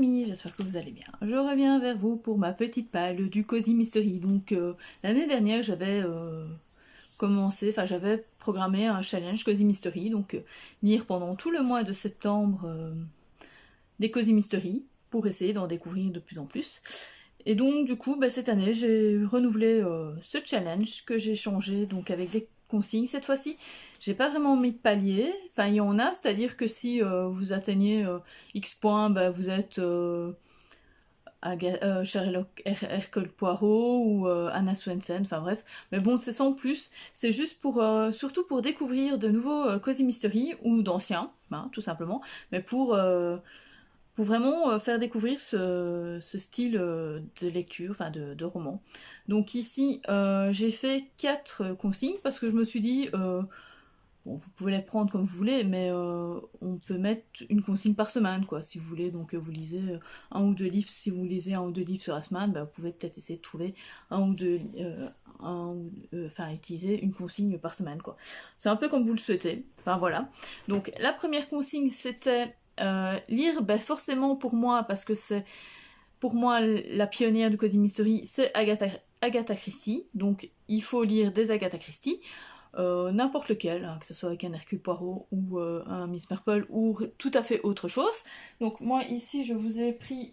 amis, j'espère que vous allez bien. Je reviens vers vous pour ma petite palle du Cozy Mystery. Donc l'année dernière j'avais j'avais programmé un challenge Cozy Mystery, donc lire pendant tout le mois de septembre des Cozy Mystery pour essayer d'en découvrir de plus en plus. Et donc du coup cette année j'ai renouvelé ce challenge que j'ai changé donc avec des consignes. Cette fois-ci j'ai pas vraiment mis de palier, enfin il y en a, c'est-à-dire que si vous atteignez X points, vous êtes Sherlock Hercule Poirot ou Anna Swensen, enfin bref, mais bon c'est sans plus, c'est juste pour surtout pour découvrir de nouveaux Cozy Mystery ou d'anciens, tout simplement, mais pour vraiment faire découvrir ce style de lecture, enfin de roman. Donc ici, j'ai fait 4 consignes parce que je me suis dit, bon, vous pouvez les prendre comme vous voulez, mais on peut mettre une consigne par semaine, quoi, si vous voulez. Donc vous lisez un ou deux livres, si vous lisez un ou deux livres sur la semaine, vous pouvez peut-être essayer de trouver un ou deux, utiliser une consigne par semaine, quoi. C'est un peu comme vous le souhaitez. Enfin voilà. Donc la première consigne, c'était lire, forcément pour moi, parce que c'est pour moi la pionnière du Cozy Mystery, c'est Agatha Christie. Donc il faut lire des Agatha Christie. N'importe lequel, que ce soit avec un Hercule Poirot ou un Miss Marple ou tout à fait autre chose. Donc moi ici je vous ai pris,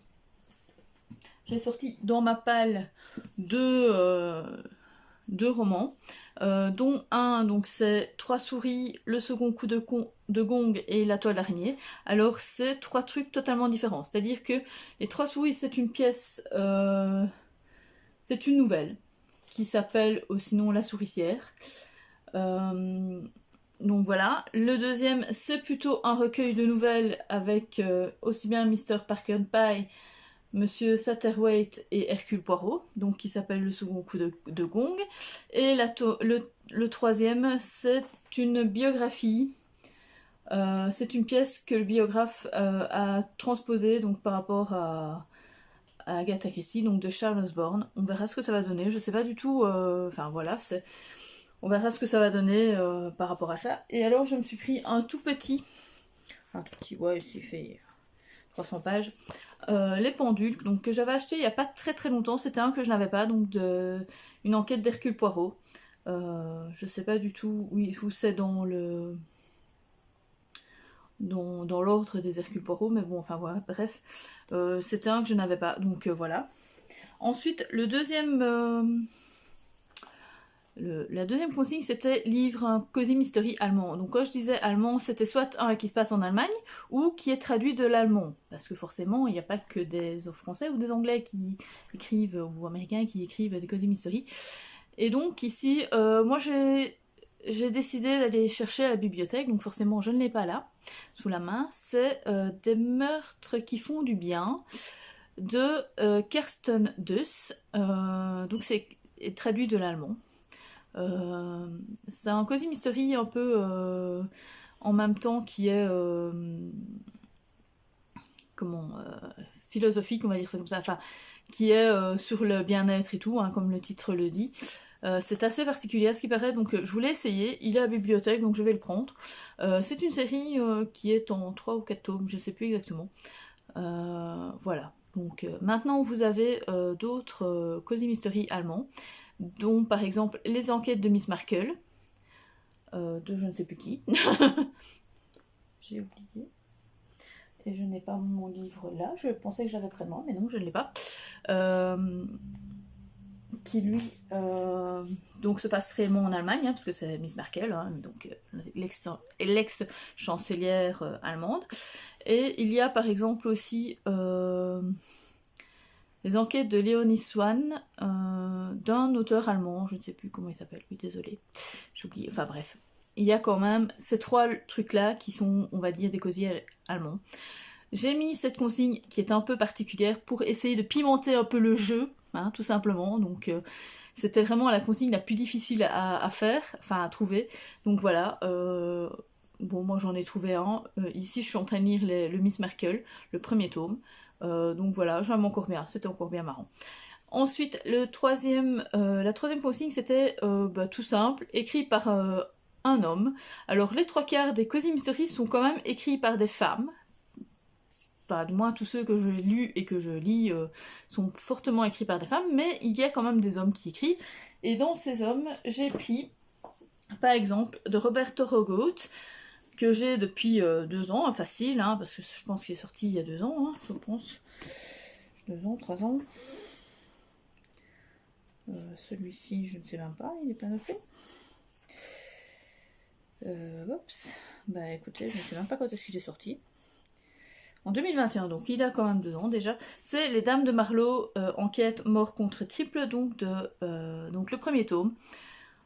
j'ai sorti dans ma palle deux romans, dont un donc c'est Trois souris, le second coup de gong et la toile d'araignée. Alors c'est 3 trucs totalement différents, c'est-à-dire que les Trois souris c'est une pièce, c'est une nouvelle qui s'appelle sinon La souricière. Donc voilà. Le deuxième, c'est plutôt un recueil de nouvelles avec aussi bien Mr. Parker Pie, Monsieur Satterthwaite et Hercule Poirot, donc qui s'appelle Le second coup de gong. Et le troisième, c'est une biographie. C'est une pièce que le biographe a transposée donc par rapport à Agatha Christie, donc de Charles Osborne. On verra ce que ça va donner. Je sais pas du tout. Enfin voilà, on verra ce que ça va donner par rapport à ça. Et alors je me suis pris un tout petit, ouais, il fait 300 pages, les pendules, donc que j'avais acheté il n'y a pas très très longtemps. C'était un que je n'avais pas, donc une enquête d'Hercule Poirot. Je sais pas du tout où c'est dans l'ordre des Hercule Poirot, mais bon, enfin voilà, bref. C'était un que je n'avais pas, donc voilà. Ensuite, la deuxième consigne, c'était livre un Cozy Mystery allemand. Donc quand je disais allemand, c'était soit un qui se passe en Allemagne, ou qui est traduit de l'allemand. Parce que forcément, il n'y a pas que des Français ou des Anglais qui écrivent, ou Américains qui écrivent des Cozy Mystery. Et donc ici, moi j'ai décidé d'aller chercher à la bibliothèque, donc forcément je ne l'ai pas là, sous la main. C'est Des meurtres qui font du bien, de Kirsten Duss. Donc c'est traduit de l'allemand. C'est un Cozy Mystery un peu en même temps qui est philosophique, on va dire ça comme ça, enfin qui est sur le bien-être et tout, comme le titre le dit. C'est assez particulier à ce qui paraît, donc je voulais essayer. Il est à la bibliothèque, donc je vais le prendre. C'est une série qui est en 3 ou 4 tomes, je sais plus exactement. Voilà. Donc maintenant vous avez d'autres Cozy Mystery allemands, dont par exemple Les enquêtes de Miss Marple, de je ne sais plus qui. J'ai oublié. Et je n'ai pas mon livre là, je pensais que j'avais près de moi, mais non, je ne l'ai pas. Qui lui donc se passe réellement en Allemagne, parce que c'est Miss Marple, donc l'ex-chancelière allemande. Et il y a par exemple aussi les enquêtes de Léonie Swann, d'un auteur allemand, je ne sais plus comment il s'appelle, oui, désolée, j'ai oublié, enfin bref. Il y a quand même ces 3 trucs-là qui sont, on va dire, des cosiers allemands. J'ai mis cette consigne qui est un peu particulière pour essayer de pimenter un peu le jeu, tout simplement. Donc c'était vraiment la consigne la plus difficile à faire, enfin à trouver. Donc voilà, bon moi j'en ai trouvé un. Ici je suis en train de lire le Miss Marple, le premier tome. Donc voilà, j'aime encore bien, c'était encore bien marrant. Ensuite, la troisième consigne, c'était tout simple, écrit par un homme. Alors les 3 quarts des Cozy Mystery sont quand même écrits par des femmes. pas du moins tous ceux que j'ai lus et que je lis sont fortement écrits par des femmes, mais il y a quand même des hommes qui écrivent. Et dans ces hommes, j'ai pris, par exemple, de Roberto Rogout, que j'ai depuis 2 ans, facile, hein, parce que je pense qu'il est sorti il y a 2 ans, hein, je pense. 2 ans, 3 ans. Celui-ci, je ne sais même pas, il n'est pas noté. Oups. Bah écoutez, je ne sais même pas quand est-ce qu'il est sorti. En 2021, donc il a quand même 2 ans déjà. C'est Les Dames de Marlowe, enquête mort contre triple, donc le premier tome.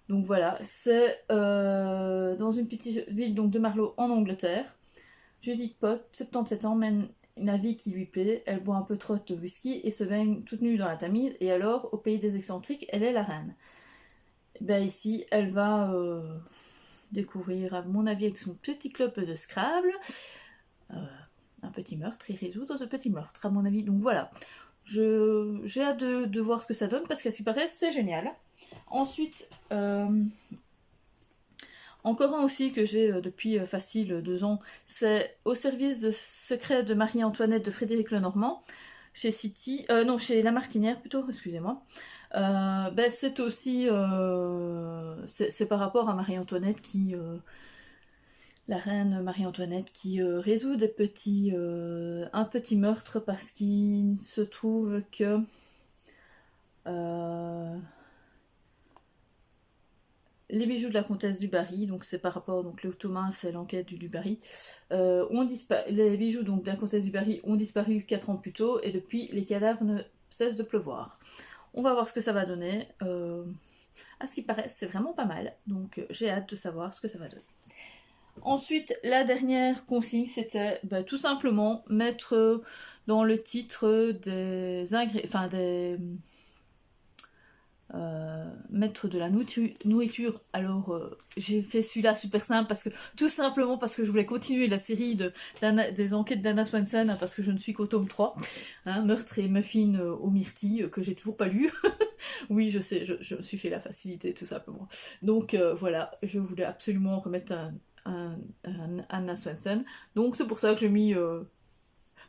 Donc voilà, c'est dans une petite ville donc de Marlowe en Angleterre. Judith Pot, 77 ans, mène une vie qui lui plaît. Elle boit un peu trop de whisky et se baigne toute nue dans la Tamise. Et alors, au pays des excentriques, elle est la reine. Ben ici, elle va découvrir, à mon avis, avec son petit club de Scrabble, un petit meurtre et résoudre ce petit meurtre, à mon avis. Donc voilà, j'ai hâte de voir ce que ça donne parce qu'à ce qui paraît, c'est génial. Ensuite, encore un aussi que j'ai depuis facile 2 ans, c'est Au service de secret de Marie-Antoinette de Frédéric Lenormand, chez City, non, chez La Martinière plutôt, excusez-moi. Ben, c'est aussi, c'est par rapport à Marie-Antoinette qui, la reine Marie-Antoinette qui résout un petit meurtre parce qu'il se trouve que les bijoux de la comtesse du Barry, donc c'est par rapport, donc le Thomas, c'est l'enquête du Barry, les bijoux donc, de la comtesse du Barry ont disparu 4 ans plus tôt, et depuis, les cadavres ne cessent de pleuvoir. On va voir ce que ça va donner. À ce qui paraît, c'est vraiment pas mal, donc j'ai hâte de savoir ce que ça va donner. Ensuite, la dernière consigne, c'était tout simplement mettre dans le titre des ingrédients, enfin mettre de la nourriture. Alors j'ai fait celui-là super simple parce que tout simplement parce que je voulais continuer la série des enquêtes d'Anna Swanson, parce que je ne suis qu'au tome 3, hein, Meurtre et muffin aux myrtilles, que j'ai toujours pas lu. Oui, je sais, je me suis fait la facilité tout simplement. Donc voilà, je voulais absolument remettre un Anna Swanson, donc c'est pour ça que j'ai mis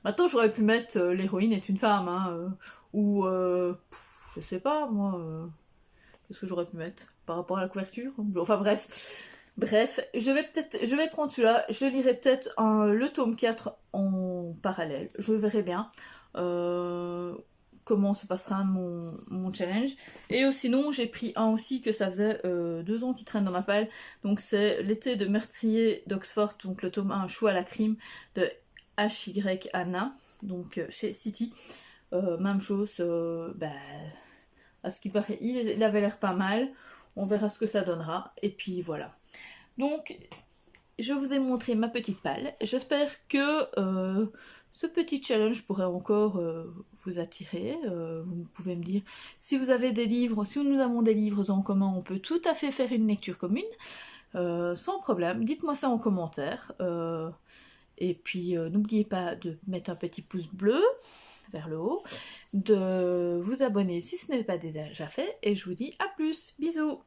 maintenant j'aurais pu mettre l'héroïne est une femme, hein, ou je sais pas moi, qu'est-ce que j'aurais pu mettre par rapport à la couverture, enfin bref, je vais prendre celui-là, je lirai peut-être le tome 4 en parallèle, je verrai bien comment se passera mon challenge. Et sinon j'ai pris un aussi que ça faisait 2 ans qui traîne dans ma palle, donc c'est L'été de meurtrier d'Oxford, donc le tome 1, Choix à la crime de H.Y. Anna, donc chez City. Même chose, à ce qui paraît il avait l'air pas mal, on verra ce que ça donnera, et puis voilà. Donc je vous ai montré ma petite palle, j'espère que ce petit challenge pourrait encore vous attirer. Vous pouvez me dire si vous avez des livres, si nous avons des livres en commun, on peut tout à fait faire une lecture commune, sans problème, dites-moi ça en commentaire. Et puis n'oubliez pas de mettre un petit pouce bleu vers le haut, de vous abonner si ce n'est pas déjà fait, et je vous dis à plus, bisous.